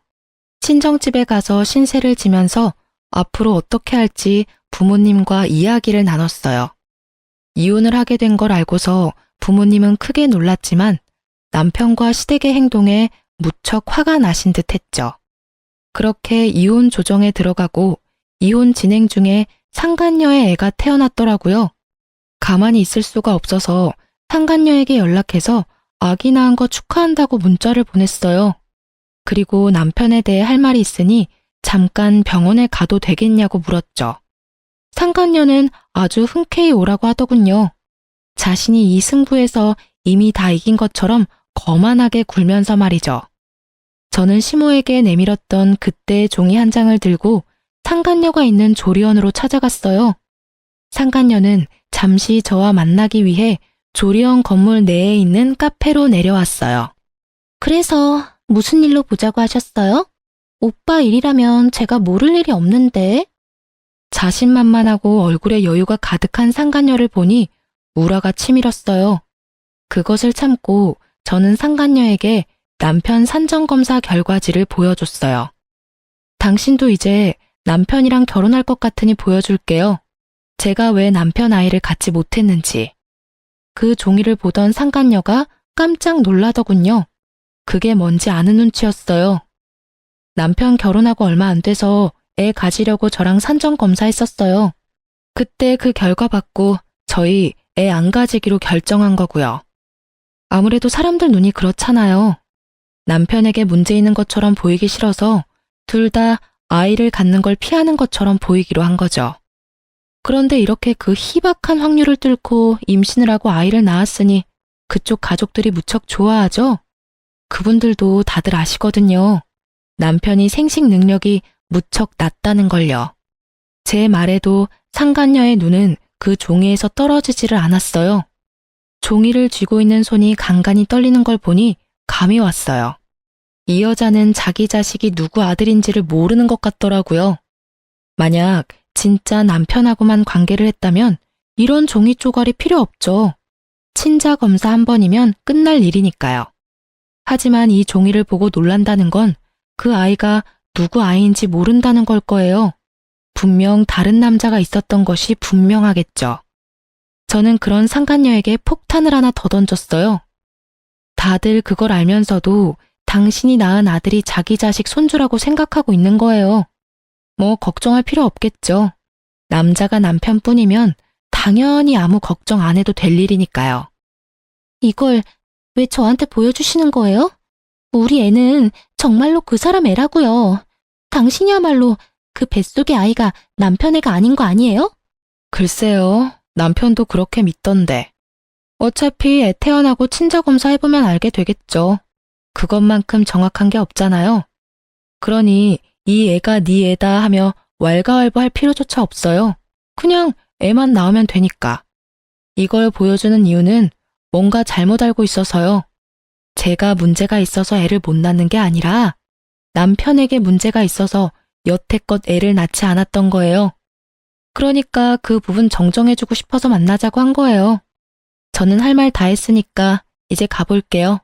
친정집에 가서 신세를 지면서 앞으로 어떻게 할지 부모님과 이야기를 나눴어요. 이혼을 하게 된 걸 알고서 부모님은 크게 놀랐지만 남편과 시댁의 행동에 무척 화가 나신 듯 했죠. 그렇게 이혼 조정에 들어가고 이혼 진행 중에 상간녀의 애가 태어났더라고요. 가만히 있을 수가 없어서 상간녀에게 연락해서 아기 낳은 거 축하한다고 문자를 보냈어요. 그리고 남편에 대해 할 말이 있으니 잠깐 병원에 가도 되겠냐고 물었죠. 상간녀는 아주 흔쾌히 오라고 하더군요. 자신이 이 승부에서 이미 다 이긴 것처럼 거만하게 굴면서 말이죠. 저는 시모에게 내밀었던 그때의 종이 한 장을 들고 상간녀가 있는 조리원으로 찾아갔어요. 상간녀는 잠시 저와 만나기 위해 조리원 건물 내에 있는 카페로 내려왔어요. 그래서 무슨 일로 보자고 하셨어요? 오빠 일이라면 제가 모를 일이 없는데. 자신만만하고 얼굴에 여유가 가득한 상간녀를 보니 우라가 치밀었어요. 그것을 참고 저는 상간녀에게 남편 산정검사 결과지를 보여줬어요. 당신도 이제 남편이랑 결혼할 것 같으니 보여줄게요. 제가 왜 남편 아이를 갖지 못했는지. 그 종이를 보던 상간녀가 깜짝 놀라더군요. 그게 뭔지 아는 눈치였어요. 남편 결혼하고 얼마 안 돼서 애 가지려고 저랑 산정검사했었어요. 그때 그 결과 받고 저희 애 안 가지기로 결정한 거고요. 아무래도 사람들 눈이 그렇잖아요. 남편에게 문제 있는 것처럼 보이기 싫어서 둘 다 아이를 갖는 걸 피하는 것처럼 보이기로 한 거죠. 그런데 이렇게 그 희박한 확률을 뚫고 임신을 하고 아이를 낳았으니 그쪽 가족들이 무척 좋아하죠? 그분들도 다들 아시거든요. 남편이 생식 능력이 무척 낮다는 걸요. 제 말에도 상간녀의 눈은 그 종이에서 떨어지지를 않았어요. 종이를 쥐고 있는 손이 간간히 떨리는 걸 보니 감이 왔어요. 이 여자는 자기 자식이 누구 아들인지를 모르는 것 같더라고요. 만약 진짜 남편하고만 관계를 했다면 이런 종이 쪼가리 필요 없죠. 친자 검사 한 번이면 끝날 일이니까요. 하지만 이 종이를 보고 놀란다는 건 그 아이가 누구 아이인지 모른다는 걸 거예요. 분명 다른 남자가 있었던 것이 분명하겠죠. 저는 그런 상간녀에게 폭탄을 하나 더 던졌어요. 다들 그걸 알면서도 당신이 낳은 아들이 자기 자식 손주라고 생각하고 있는 거예요. 뭐 걱정할 필요 없겠죠. 남자가 남편뿐이면 당연히 아무 걱정 안 해도 될 일이니까요. 이걸 왜 저한테 보여주시는 거예요? 우리 애는 정말로 그 사람 애라고요. 당신이야말로 그 뱃속의 아이가 남편 애가 아닌 거 아니에요? 글쎄요. 남편도 그렇게 믿던데. 어차피 애 태어나고 친자검사 해보면 알게 되겠죠. 그것만큼 정확한 게 없잖아요. 그러니 이 애가 네 애다 하며 왈가왈부할 필요조차 없어요. 그냥 애만 낳으면 되니까. 이걸 보여주는 이유는 뭔가 잘못 알고 있어서요. 제가 문제가 있어서 애를 못 낳는 게 아니라 남편에게 문제가 있어서 여태껏 애를 낳지 않았던 거예요. 그러니까 그 부분 정정해주고 싶어서 만나자고 한 거예요. 저는 할 말 다 했으니까 이제 가볼게요.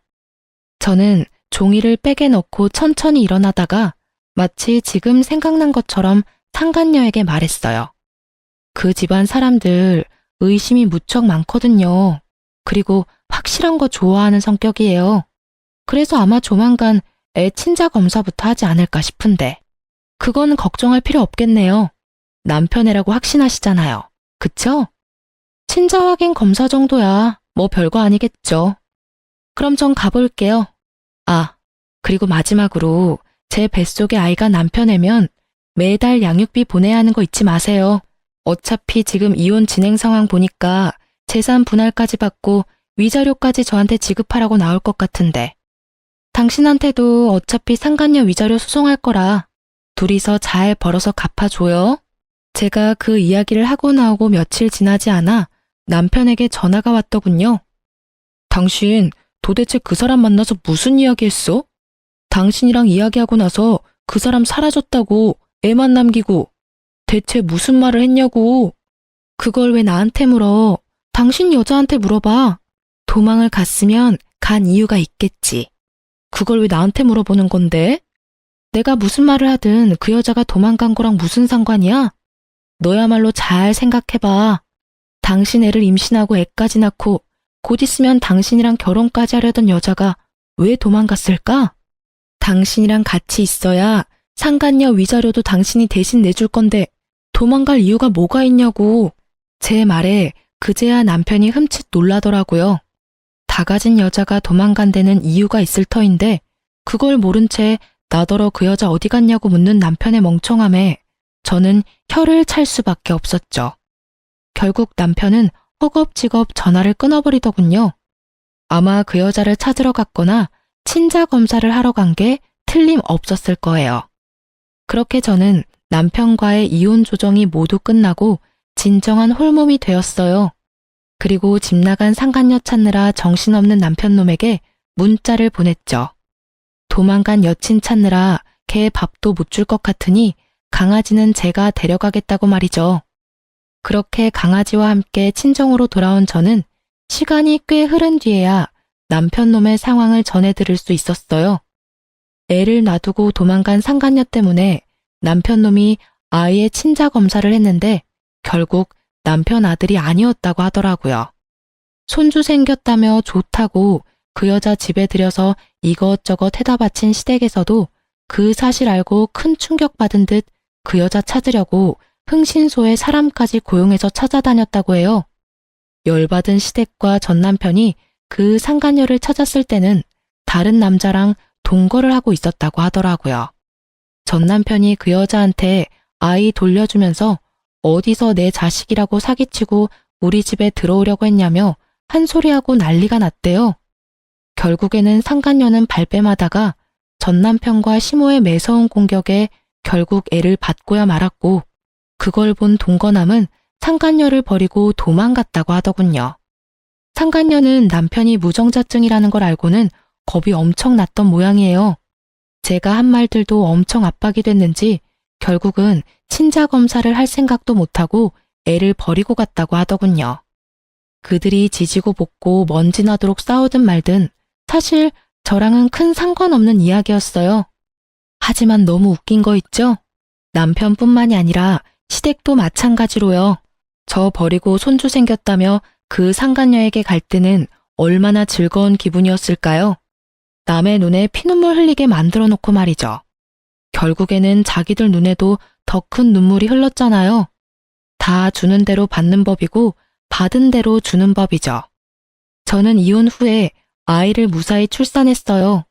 저는 종이를 백에 넣고 천천히 일어나다가 마치 지금 생각난 것처럼 상간녀에게 말했어요. 그 집안 사람들 의심이 무척 많거든요. 그리고 확실한 거 좋아하는 성격이에요. 그래서 아마 조만간 애 친자 검사부터 하지 않을까 싶은데. 그건 걱정할 필요 없겠네요. 남편 애라고 확신하시잖아요. 그쵸? 친자 확인 검사 정도야 뭐 별거 아니겠죠. 그럼 전 가볼게요. 아, 그리고 마지막으로 제 뱃속의 아이가 남편 애면 매달 양육비 보내야 하는 거 잊지 마세요. 어차피 지금 이혼 진행 상황 보니까 재산 분할까지 받고 위자료까지 저한테 지급하라고 나올 것 같은데. 당신한테도 어차피 상간녀 위자료 소송할 거라 둘이서 잘 벌어서 갚아줘요. 제가 그 이야기를 하고 나오고 며칠 지나지 않아 남편에게 전화가 왔더군요. 당신 도대체 그 사람 만나서 무슨 이야기 했어? 당신이랑 이야기하고 나서 그 사람 사라졌다고 애만 남기고 대체 무슨 말을 했냐고. 그걸 왜 나한테 물어? 당신 여자한테 물어봐. 도망을 갔으면 간 이유가 있겠지. 그걸 왜 나한테 물어보는 건데? 내가 무슨 말을 하든 그 여자가 도망간 거랑 무슨 상관이야? 너야말로 잘 생각해봐. 당신 애를 임신하고 애까지 낳고 곧 있으면 당신이랑 결혼까지 하려던 여자가 왜 도망갔을까? 당신이랑 같이 있어야 상간녀 위자료도 당신이 대신 내줄 건데 도망갈 이유가 뭐가 있냐고. 제 말에 그제야 남편이 흠칫 놀라더라고요. 다 가진 여자가 도망간 데는 이유가 있을 터인데 그걸 모른 채 나더러 그 여자 어디 갔냐고 묻는 남편의 멍청함에 저는 혀를 찰 수밖에 없었죠. 결국 남편은 허겁지겁 전화를 끊어버리더군요. 아마 그 여자를 찾으러 갔거나 친자 검사를 하러 간 게 틀림없었을 거예요. 그렇게 저는 남편과의 이혼 조정이 모두 끝나고 진정한 홀몸이 되었어요. 그리고 집 나간 상간녀 찾느라 정신없는 남편놈에게 문자를 보냈죠. 도망간 여친 찾느라 걔 밥도 못 줄 것 같으니 강아지는 제가 데려가겠다고 말이죠. 그렇게 강아지와 함께 친정으로 돌아온 저는 시간이 꽤 흐른 뒤에야 남편놈의 상황을 전해드릴 수 있었어요. 애를 놔두고 도망간 상간녀 때문에 남편놈이 아이의 친자 검사를 했는데 결국 남편 아들이 아니었다고 하더라고요. 손주 생겼다며 좋다고 그 여자 집에 들여서 이것저것 해다 바친 시댁에서도 그 사실 알고 큰 충격받은 듯 그 여자 찾으려고 흥신소에 사람까지 고용해서 찾아다녔다고 해요. 열받은 시댁과 전 남편이 그 상간녀를 찾았을 때는 다른 남자랑 동거를 하고 있었다고 하더라고요. 전 남편이 그 여자한테 아이 돌려주면서 어디서 내 자식이라고 사기치고 우리 집에 들어오려고 했냐며 한 소리하고 난리가 났대요. 결국에는 상간녀는 발뺌하다가 전 남편과 시모의 매서운 공격에 결국 애를 받고야 말았고 그걸 본 동거남은 상간녀를 버리고 도망갔다고 하더군요. 상간녀는 남편이 무정자증이라는 걸 알고는 겁이 엄청 났던 모양이에요. 제가 한 말들도 엄청 압박이 됐는지 결국은 친자 검사를 할 생각도 못하고 애를 버리고 갔다고 하더군요. 그들이 지지고 볶고 먼지 나도록 싸우든 말든 사실 저랑은 큰 상관없는 이야기였어요. 하지만 너무 웃긴 거 있죠? 남편뿐만이 아니라 시댁도 마찬가지로요. 저 버리고 손주 생겼다며 그 상간녀에게 갈 때는 얼마나 즐거운 기분이었을까요? 남의 눈에 피눈물 흘리게 만들어 놓고 말이죠. 결국에는 자기들 눈에도 더 큰 눈물이 흘렀잖아요. 다 주는 대로 받는 법이고 받은 대로 주는 법이죠. 저는 이혼 후에 아이를 무사히 출산했어요.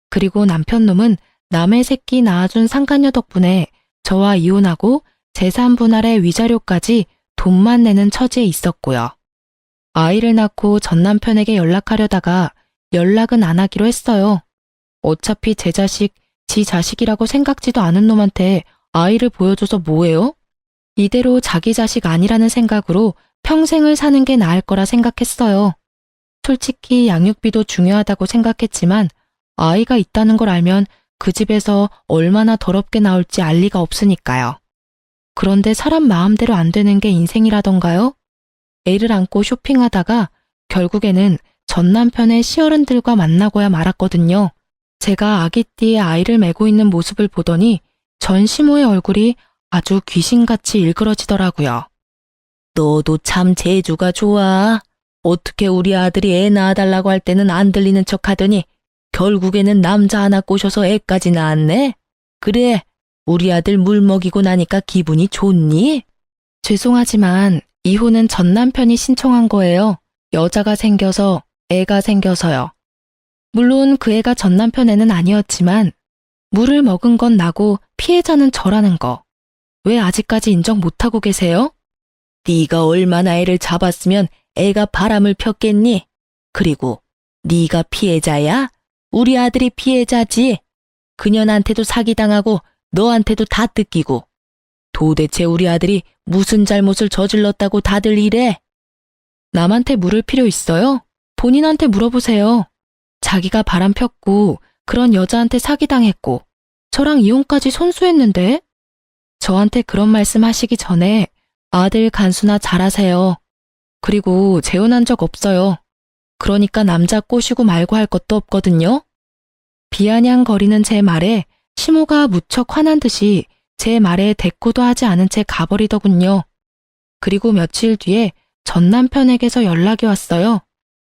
그리고 남편놈은 남의 새끼 낳아준 상간녀 덕분에 저와 이혼하고 재산 분할의 위자료까지 돈만 내는 처지에 있었고요. 아이를 낳고 전 남편에게 연락하려다가 연락은 안 하기로 했어요. 어차피 제 자식, 지 자식이라고 생각지도 않은 놈한테 아이를 보여줘서 뭐해요? 이대로 자기 자식 아니라는 생각으로 평생을 사는 게 나을 거라 생각했어요. 솔직히 양육비도 중요하다고 생각했지만 아이가 있다는 걸 알면 그 집에서 얼마나 더럽게 나올지 알 리가 없으니까요. 그런데 사람 마음대로 안 되는 게 인생이라던가요? 애를 안고 쇼핑하다가 결국에는 전 남편의 시어른들과 만나고야 말았거든요. 제가 아기띠에 아이를 메고 있는 모습을 보더니 전 시모의 얼굴이 아주 귀신같이 일그러지더라고요. 너도 참 재주가 좋아. 어떻게 우리 아들이 애 낳아달라고 할 때는 안 들리는 척 하더니 결국에는 남자 하나 꼬셔서 애까지 낳았네? 그래, 우리 아들 물 먹이고 나니까 기분이 좋니? 죄송하지만 이혼은 전 남편이 신청한 거예요. 여자가 생겨서, 애가 생겨서요. 물론 그 애가 전 남편 애는 아니었지만 물을 먹은 건 나고 피해자는 저라는 거. 왜 아직까지 인정 못하고 계세요? 네가 얼마나 애를 잡았으면 애가 바람을 폈겠니? 그리고 네가 피해자야? 우리 아들이 피해자지. 그년한테도 사기당하고 너한테도 다 뜯기고. 도대체 우리 아들이 무슨 잘못을 저질렀다고 다들 이래? 남한테 물을 필요 있어요? 본인한테 물어보세요. 자기가 바람 폈고 그런 여자한테 사기당했고 저랑 이혼까지 손수했는데? 저한테 그런 말씀 하시기 전에 아들 간수나 잘하세요. 그리고 재혼한 적 없어요. 그러니까 남자 꼬시고 말고 할 것도 없거든요. 비아냥거리는 제 말에 시모가 무척 화난 듯이 제 말에 대꾸도 하지 않은 채 가버리더군요. 그리고 며칠 뒤에 전 남편에게서 연락이 왔어요.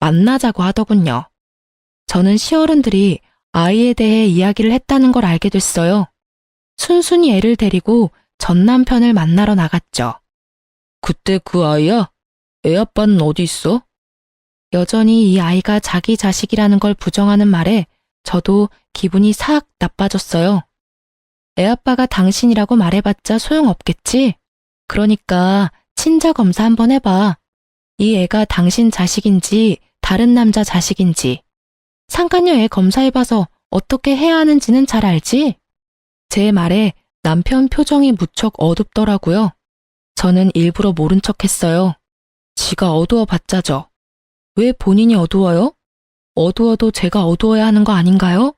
만나자고 하더군요. 저는 시어른들이 아이에 대해 이야기를 했다는 걸 알게 됐어요. 순순히 애를 데리고 전 남편을 만나러 나갔죠. 그때 그 아이야? 애 아빠는 어디 있어? 여전히 이 아이가 자기 자식이라는 걸 부정하는 말에 저도 기분이 싹 나빠졌어요. 애아빠가 당신이라고 말해봤자 소용없겠지? 그러니까 친자 검사 한번 해봐. 이 애가 당신 자식인지 다른 남자 자식인지. 상간녀 애 검사해봐서 어떻게 해야 하는지는 잘 알지? 제 말에 남편 표정이 무척 어둡더라고요. 저는 일부러 모른 척 했어요. 지가 어두워 봤자죠. 왜 본인이 어두워요? 어두워도 제가 어두워야 하는 거 아닌가요?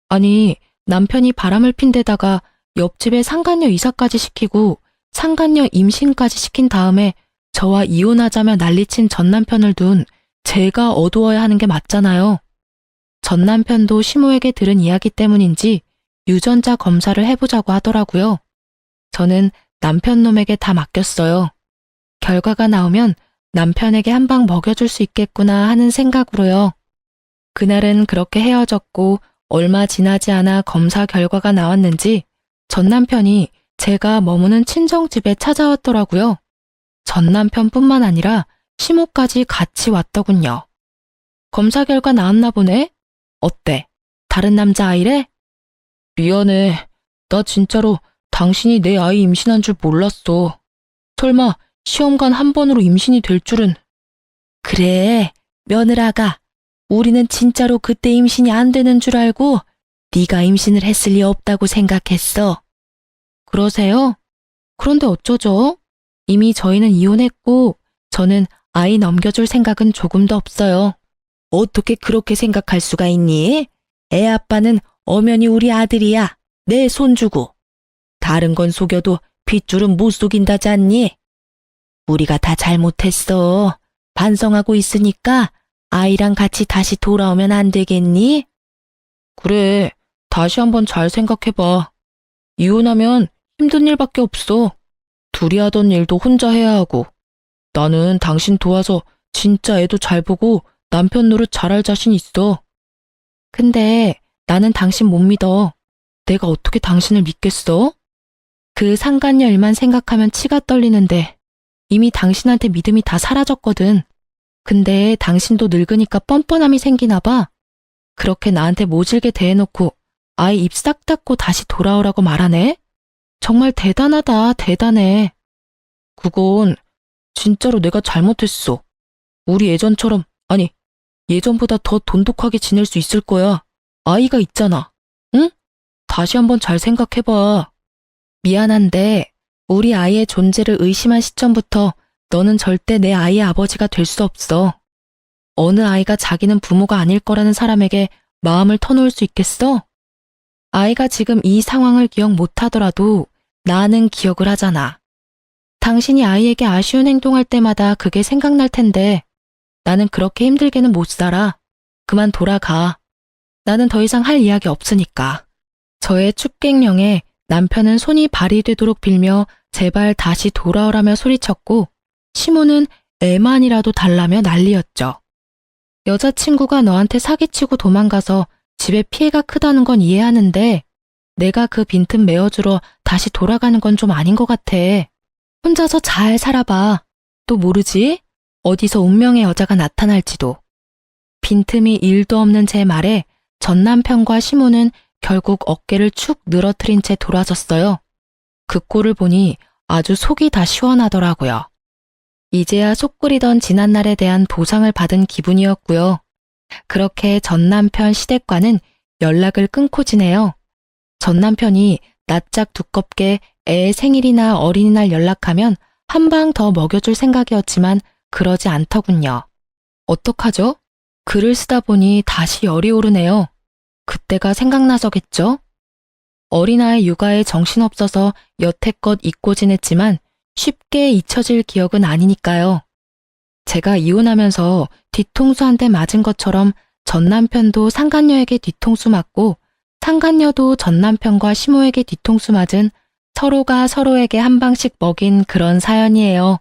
아니, 남편이 바람을 핀 데다가 옆집에 상간녀 이사까지 시키고 상간녀 임신까지 시킨 다음에 저와 이혼하자며 난리친 전 남편을 둔 제가 어두워야 하는 게 맞잖아요. 전 남편도 시모에게 들은 이야기 때문인지 유전자 검사를 해보자고 하더라고요. 저는 남편 놈에게 다 맡겼어요. 결과가 나오면 남편에게 한 방 먹여줄 수 있겠구나 하는 생각으로요. 그날은 그렇게 헤어졌고 얼마 지나지 않아 검사 결과가 나왔는지 전 남편이 제가 머무는 친정집에 찾아왔더라고요. 전 남편뿐만 아니라 시모까지 같이 왔더군요. 검사 결과 나왔나 보네? 어때? 다른 남자아이래? 미안해. 나 진짜로 당신이 내 아이 임신한 줄 몰랐어. 설마 시험관 한 번으로 임신이 될 줄은. 그래, 며느라가. 우리는 진짜로 그때 임신이 안 되는 줄 알고 네가 임신을 했을 리 없다고 생각했어. 그러세요? 그런데 어쩌죠? 이미 저희는 이혼했고 저는 아이 넘겨줄 생각은 조금도 없어요. 어떻게 그렇게 생각할 수가 있니? 애 아빠는 엄연히 우리 아들이야. 내 손주고. 다른 건 속여도 핏줄은 못 속인다잖니? 우리가 다 잘못했어. 반성하고 있으니까 아이랑 같이 다시 돌아오면 안 되겠니? 그래, 다시 한번 잘 생각해봐. 이혼하면 힘든 일밖에 없어. 둘이 하던 일도 혼자 해야 하고. 나는 당신 도와서 진짜 애도 잘 보고 남편 노릇 잘할 자신 있어. 근데 나는 당신 못 믿어. 내가 어떻게 당신을 믿겠어? 그 상간녀 일만 생각하면 치가 떨리는데 이미 당신한테 믿음이 다 사라졌거든. 근데 당신도 늙으니까 뻔뻔함이 생기나 봐. 그렇게 나한테 모질게 대해놓고 아이 입 싹 닫고 다시 돌아오라고 말하네? 정말 대단하다, 대단해. 그건 진짜로 내가 잘못했어. 우리 예전처럼, 아니, 예전보다 더 돈독하게 지낼 수 있을 거야. 아이가 있잖아. 응? 다시 한번 잘 생각해봐. 미안한데 우리 아이의 존재를 의심한 시점부터 너는 절대 내 아이의 아버지가 될 수 없어. 어느 아이가 자기는 부모가 아닐 거라는 사람에게 마음을 터놓을 수 있겠어? 아이가 지금 이 상황을 기억 못하더라도 나는 기억을 하잖아. 당신이 아이에게 아쉬운 행동할 때마다 그게 생각날 텐데 나는 그렇게 힘들게는 못 살아. 그만 돌아가. 나는 더 이상 할 이야기 없으니까. 저의 축객령에 남편은 손이 발이 되도록 빌며 제발 다시 돌아오라며 소리쳤고 시모는 애만이라도 달라며 난리였죠. 여자친구가 너한테 사기치고 도망가서 집에 피해가 크다는 건 이해하는데 내가 그 빈틈 메워주러 다시 돌아가는 건 좀 아닌 것 같아. 혼자서 잘 살아봐. 또 모르지? 어디서 운명의 여자가 나타날지도. 빈틈이 1도 없는 제 말에 전 남편과 시모는 결국 어깨를 축 늘어뜨린 채 돌아섰어요. 그 꼴을 보니 아주 속이 다 시원하더라고요. 이제야 속 끓이던 지난날에 대한 보상을 받은 기분이었고요. 그렇게 전 남편 시댁과는 연락을 끊고 지내요. 전 남편이 낯짝 두껍게 애 생일이나 어린이날 연락하면 한 방 더 먹여줄 생각이었지만 그러지 않더군요. 어떡하죠? 글을 쓰다 보니 다시 열이 오르네요. 그때가 생각나서겠죠? 어린아이 육아에 정신없어서 여태껏 잊고 지냈지만 쉽게 잊혀질 기억은 아니니까요. 제가 이혼하면서 뒤통수 한 대 맞은 것처럼 전 남편도 상간녀에게 뒤통수 맞고 상간녀도 전 남편과 시모에게 뒤통수 맞은 서로가 서로에게 한 방씩 먹인 그런 사연이에요.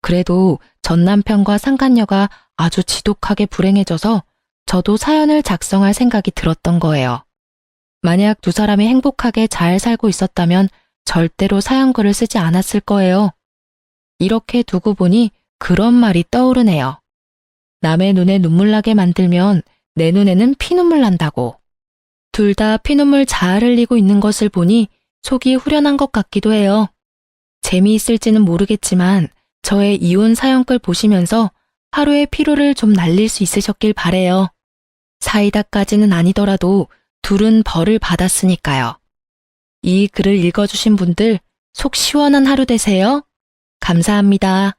그래도 전 남편과 상간녀가 아주 지독하게 불행해져서 저도 사연을 작성할 생각이 들었던 거예요. 만약 두 사람이 행복하게 잘 살고 있었다면 절대로 사연글을 쓰지 않았을 거예요. 이렇게 두고 보니 그런 말이 떠오르네요. 남의 눈에 눈물 나게 만들면 내 눈에는 피눈물 난다고. 둘 다 피눈물 잘 흘리고 있는 것을 보니 속이 후련한 것 같기도 해요. 재미있을지는 모르겠지만 저의 이혼 사연글 보시면서 하루의 피로를 좀 날릴 수 있으셨길 바래요. 사이다까지는 아니더라도 둘은 벌을 받았으니까요. 이 글을 읽어주신 분들 속 시원한 하루 되세요. 감사합니다.